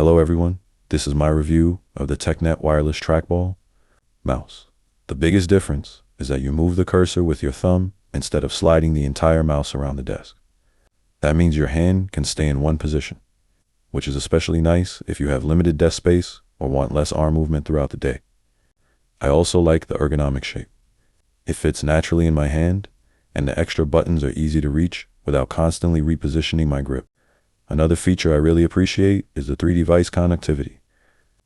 Hello everyone, this is my review of the Teknet Wireless Trackball Mouse. The biggest difference is that you move the cursor with your thumb instead of sliding the entire mouse around the desk. That means your hand can stay in one position, which is especially nice if you have limited desk space or want less arm movement throughout the day. I also like the ergonomic shape. It fits naturally in my hand, and the extra buttons are easy to reach without constantly repositioning my grip. Another feature I really appreciate is the 3-device connectivity.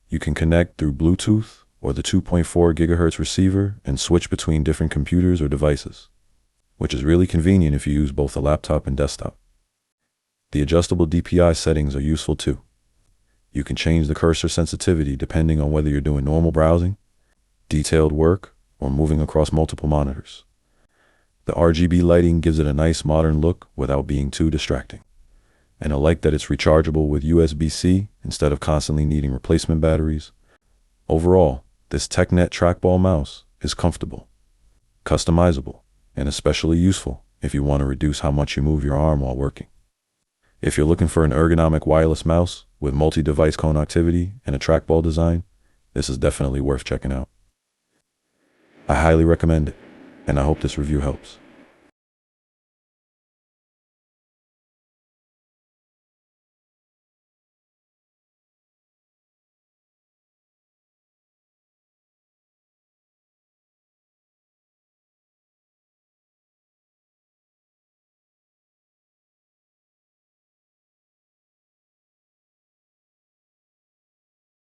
You can connect through Bluetooth or the 2.4 GHz receiver and switch between different computers or devices, which is really convenient if you use both a laptop and desktop. The adjustable DPI settings are useful too. You can change the cursor sensitivity depending on whether you're doing normal browsing, detailed work, or moving across multiple monitors. The RGB lighting gives it a nice modern look without being too distracting. And I like that it's rechargeable with USB-C instead of constantly needing replacement batteries. Overall, this Teknet trackball mouse is comfortable, customizable, and especially useful if you want to reduce how much you move your arm while working. If you're looking for an ergonomic wireless mouse with multi-device connectivity and a trackball design, this is definitely worth checking out. I highly recommend it, and I hope this review helps.